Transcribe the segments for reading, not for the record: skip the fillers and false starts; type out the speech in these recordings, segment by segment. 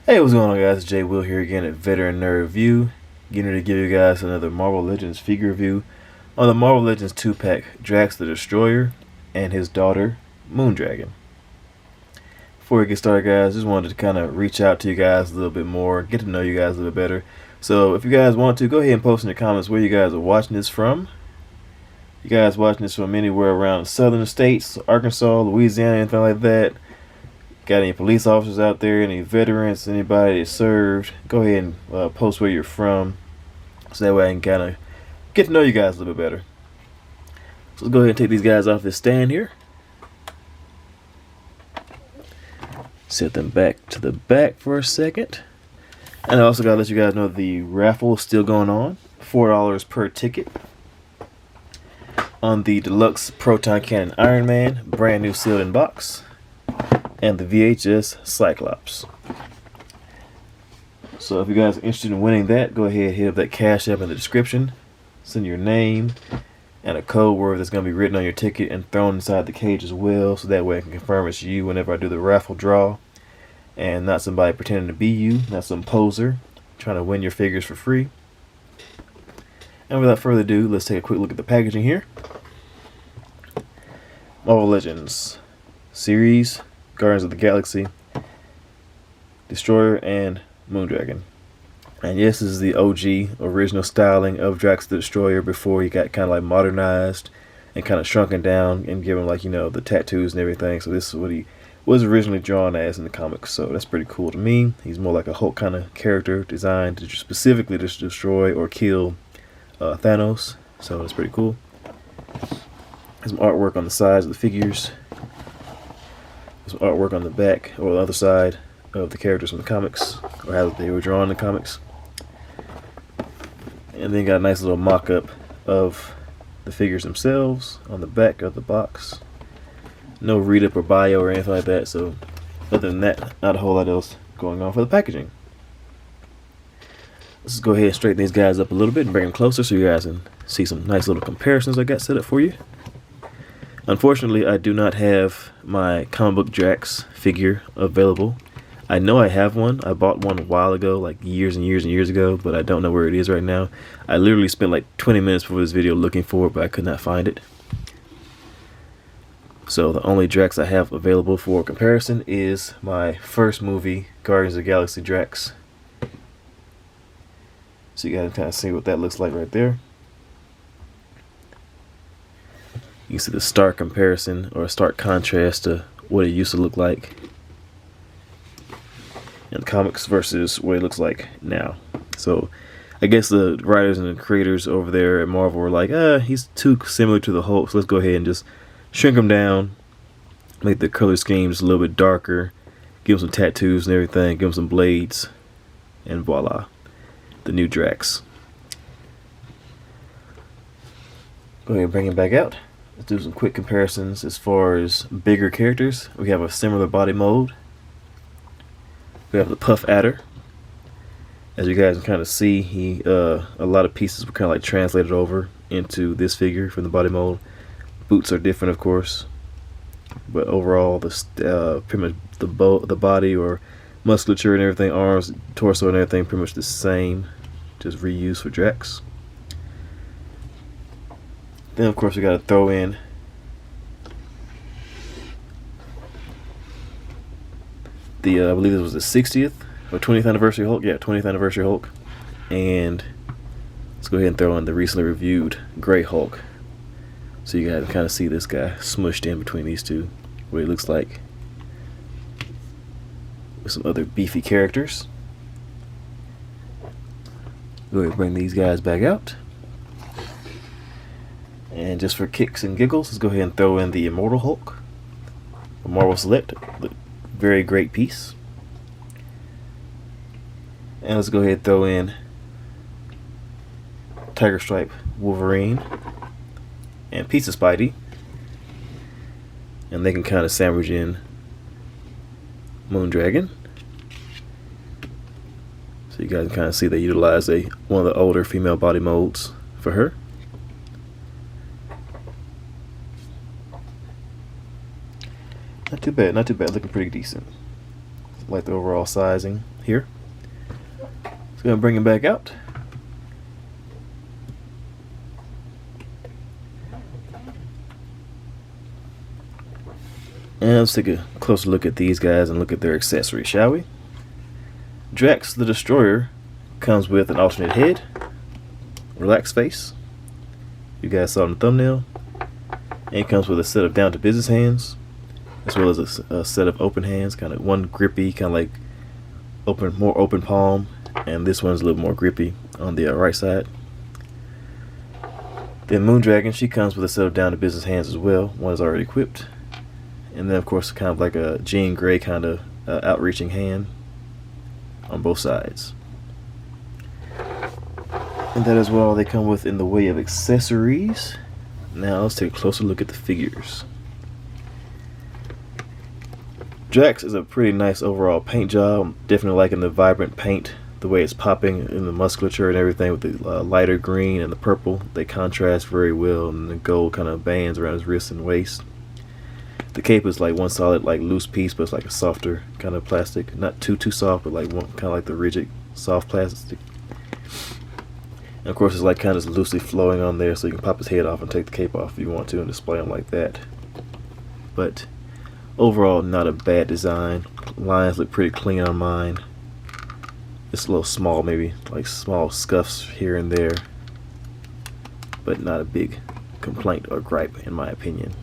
Hey, what's going on, guys? It's J Will here again at Veteran Nerd Review. Getting ready to give you guys another Marvel Legends figure review on the Marvel Legends 2-pack Drax the Destroyer and his daughter, Moondragon. Before we get started, guys, just wanted to kind of reach out to you guys a little bit more, get to know you guys a little bit better. So if you guys want to, go ahead and post in the comments where you guys are watching this from. You guys watching this from anywhere around southern states, Arkansas, Louisiana, anything like that. Got any police officers out there, any veterans, anybody that served, go ahead and post where you're from, so that way I can kind of get to know you guys a little bit better. So let's go ahead and take these guys off this stand here. Set them back to the back for a second. And I also got to let you guys know the raffle is still going on. $4 per ticket on the Deluxe Proton Cannon Iron Man, brand new sealed in box, and the VHS Cyclops. So if you guys are interested in winning that, go ahead and hit up that Cash App in the description. Send your name and a code word that's going to be written on your ticket and thrown inside the cage as well, so that way I can confirm it's you whenever I do the raffle draw, and not somebody pretending to be you, not some poser trying to win your figures for free. And without further ado, let's take a quick look at the packaging here. Marvel Legends series, Guardians of the Galaxy, Destroyer, and Moondragon. And yes, this is the OG original styling of Drax the Destroyer before he got kind of like modernized and kind of shrunken down and given, like, you know, the tattoos and everything. So this is what he was originally drawn as in the comics. So that's pretty cool to me. He's more like a Hulk kind of character designed to specifically just destroy or kill Thanos. So that's pretty cool. There's some artwork on the sides of the figures. Some artwork on the back or the other side of the characters from the comics, or how they were drawn in the comics. And then got a nice little mock-up of the figures themselves on the back of the box. No read-up or bio or anything like that, so other than that, not a whole lot else going on for the packaging. Let's just go ahead and straighten these guys up a little bit and bring them closer so you guys can see some nice little comparisons I got set up for you. Unfortunately, I do not have my comic book Drax figure available. I know I have one. I bought one a while ago, like years and years and years ago, but I don't know where it is right now. I literally spent like 20 minutes before this video looking for it, but I could not find it. So the only Drax I have available for comparison is my first movie, Guardians of the Galaxy Drax. So you guys can kind of see what that looks like right there. You can see the stark comparison or stark contrast to what it used to look like in the comics versus what it looks like now. So I guess the writers and the creators over there at Marvel were like, he's too similar to the Hulk, so let's go ahead and just shrink him down, make the color scheme just a little bit darker, give him some tattoos and everything, give him some blades, and voila, the new Drax. Go ahead and bring him back out. Let's do some quick comparisons as far as bigger characters. We have a similar body mold. We have the Puff Adder. As you guys can kind of see, a lot of pieces were kind of like translated over into this figure from the body mold. Boots are different, of course, but overall, pretty much the body or musculature and everything, arms, torso, and everything, pretty much the same, just reused for Drax. Then, of course, we got to throw in the, I believe this was the 60th or 20th anniversary Hulk. Yeah, 20th anniversary Hulk. And let's go ahead and throw in the recently reviewed Gray Hulk. So you guys can kind of see this guy smushed in between these two, what he looks like, with some other beefy characters. Go ahead and bring these guys back out. And just for kicks and giggles, let's go ahead and throw in the Immortal Hulk, a Marvel Select, very great piece. And let's go ahead and throw in Tiger Stripe Wolverine and Pizza Spidey, and they can kind of sandwich in Moondragon. So you guys can kind of see they utilize one of the older female body molds for her. Not too bad, not too bad. Looking pretty decent. like the overall sizing here. So gonna bring him back out. And let's take a closer look at these guys and look at their accessories, shall we? Drax the Destroyer comes with an alternate head, relaxed face, you guys saw in the thumbnail, and it comes with a set of down to business hands, as well as a set of open hands, kind of one grippy, kind of like more open palm, and this one's a little more grippy on the right side. Then Moondragon, she comes with a set of down to business hands as well. One is already equipped, and then of course kind of like a Jean Grey kind of outreaching hand on both sides. And that is what all they come with in the way of accessories. Now let's take a closer look at the figures. Drax is a pretty nice overall paint job. I'm definitely liking the vibrant paint, the way it's popping in the musculature and everything with the lighter green and the purple. They contrast very well, and the gold kind of bands around his wrist and waist. The cape is like one solid like loose piece, but it's like a softer kind of plastic. Not too soft, but like one kind of like the rigid soft plastic. And of course it's like kind of loosely flowing on there, so you can pop his head off and take the cape off if you want to and display him like that. But overall, not a bad design. Lines look pretty clean on mine. It's a little small, maybe like small scuffs here and there, but not a big complaint or gripe in my opinion.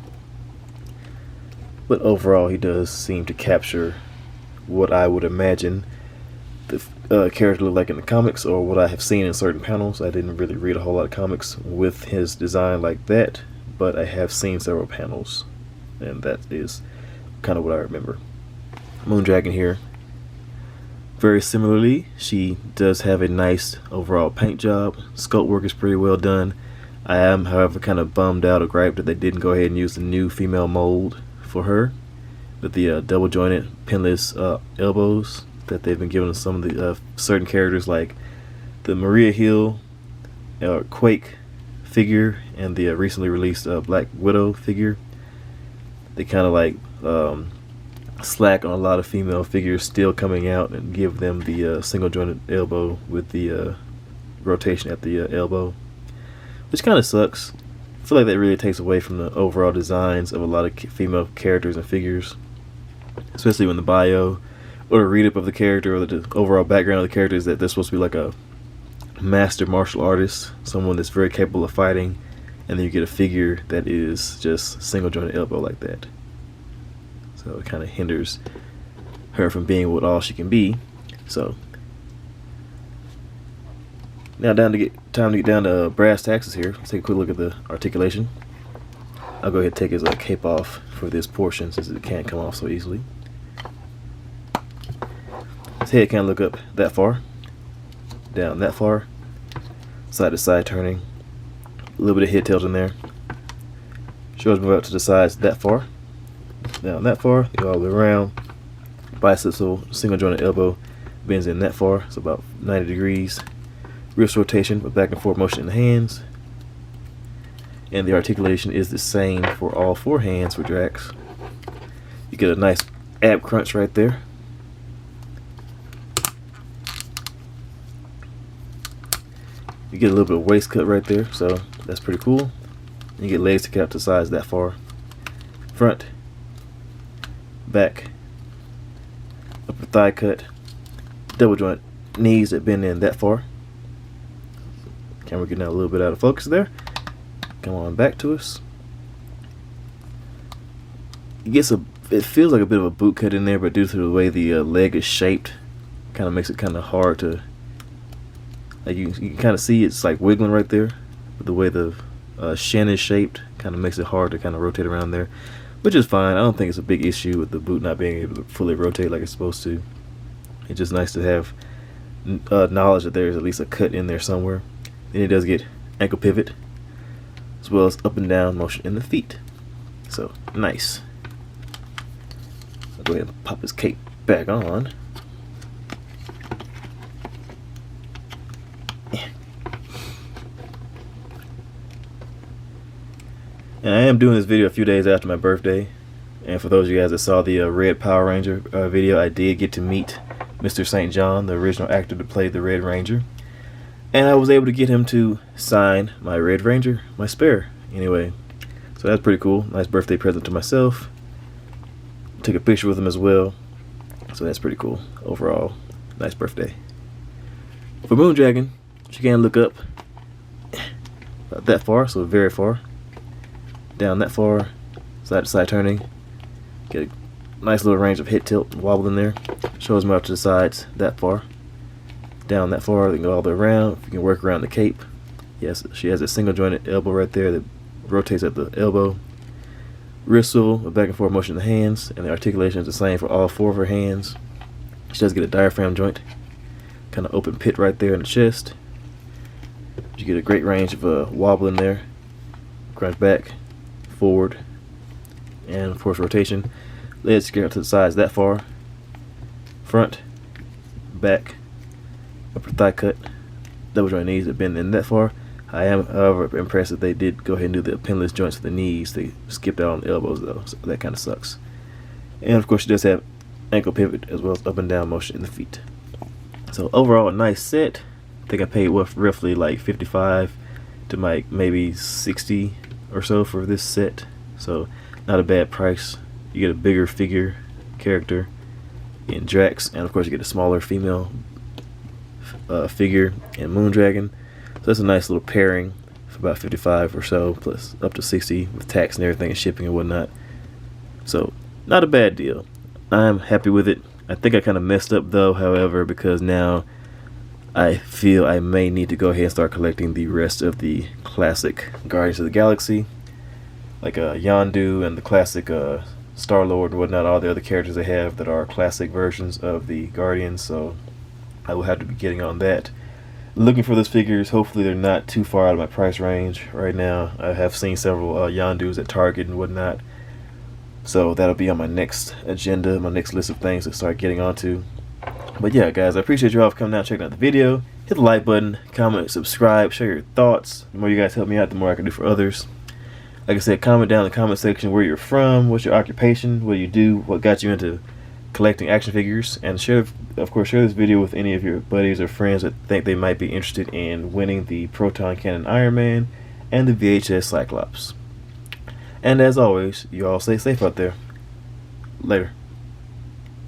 But overall, he does seem to capture what I would imagine the character look like in the comics, or what I have seen in certain panels. I didn't really read a whole lot of comics with his design like that, but I have seen several panels, and that is kind of what I remember. Moondragon here, very similarly, she does have a nice overall paint job. Sculpt work is pretty well done. I am, however, kind of bummed out or griped that they didn't go ahead and use the new female mold for her with the double jointed pinless elbows that they've been giving some of the certain characters, like the Maria Hill Quake figure and the recently released Black Widow figure. They kind of like slack on a lot of female figures still coming out and give them the single jointed elbow with the rotation at the elbow, which kind of sucks. I feel like that really takes away from the overall designs of a lot of female characters and figures, especially when the bio or a read-up of the character or the overall background of the character is that they're supposed to be like a master martial artist, someone that's very capable of fighting, and then you get a figure that is just single jointed elbow like that. So it kind of hinders her from being what all she can be. So now time to get down to brass taxes here. Let's take a quick look at the articulation. I'll go ahead and take his cape off for this portion since it can't come off so easily. His head can't look up that far, down that far, side to side turning, a little bit of head tilt in there. Shoulders move out to the sides that far, down that far, all the way around. Biceps, so single jointed elbow bends in that far, so about 90 degrees. Wrist rotation with back and forth motion in the hands. And the articulation is the same for all four hands for Drax. You get a nice ab crunch right there. You get a little bit of waist cut right there, so that's pretty cool. And you get legs to cut out to sides that far. Front, back, upper thigh cut, double joint knees that bend in that far. Camera getting out a little bit out of focus there. Come on back to us. It feels like a bit of a boot cut in there, but due to the way the leg is shaped, kind of makes it kind of hard to. Like you can kind of see it's like wiggling right there, but the way the shin is shaped kind of makes it hard to kind of rotate around there, which is fine. I don't think it's a big issue with the boot not being able to fully rotate like it's supposed to. It's just nice to have knowledge that there's at least a cut in there somewhere. Then it does get ankle pivot, as well as up and down motion in the feet. So nice. I'll go ahead and pop his cape back on. And I am doing this video a few days after my birthday, And for those of you guys that saw the Red Power Ranger video, I did get to meet Mr. St. John, the original actor that played the Red Ranger. And I was able to get him to sign my Red Ranger, my spare, anyway. So that's pretty cool. Nice birthday present to myself. Took a picture with him as well. So that's pretty cool. Overall, nice birthday. For Moondragon, she can look up about that far, so very far. Down that far, side to side turning. Get a nice little range of hit tilt and wobble in there. Shows me out to the sides that far. Down that far, they can go all the way around. If you can work around the cape. Yes, she has a single jointed elbow right there that rotates at the elbow. Wrist swivel, a back and forth motion of the hands, and the articulation is the same for all 4 of her hands. She does get a diaphragm joint, kind of open pit right there in the chest. You get a great range of wobble in there, crunch back, forward, and of course rotation. Legs get out to the sides that far, front, back, upper thigh cut, double joint knees that bend in that far. I am, however, impressed that they did go ahead and do the pinless joints for the knees. They skipped out on the elbows though, so that kind of sucks. And of course, she does have ankle pivot as well as up and down motion in the feet. So overall, a nice set. I think I paid roughly like 55 to maybe 60 or so for this set. So not a bad price. You get a bigger figure character in Drax, and of course you get a smaller female figure in Moondragon. So that's a nice little pairing for about 55 or so, plus up to 60 with tax and everything and shipping and whatnot. So not a bad deal. I'm happy with it. I think I kind of messed up though, however, because now I feel I may need to go ahead and start collecting the rest of the classic Guardians of the Galaxy, like Yondu and the classic Star-Lord and whatnot, all the other characters they have that are classic versions of the Guardians. So I will have to be getting on that. Looking for those figures. Hopefully they're not too far out of my price range right now. I have seen several Yondus at Target and whatnot. So that'll be on my next agenda, my next list of things to start getting onto. But yeah, guys, I appreciate you all for coming out and checking out the video. Hit the like button, comment, subscribe, share your thoughts. The more you guys help me out, the more I can do for others. Like I said, comment down in the comment section where you're from, what's your occupation, what you do, what got you into collecting action figures, and share, of course, share this video with any of your buddies or friends that think they might be interested in winning the Proton Cannon Iron Man and the VHS Cyclops. And as always, you all stay safe out there. Later.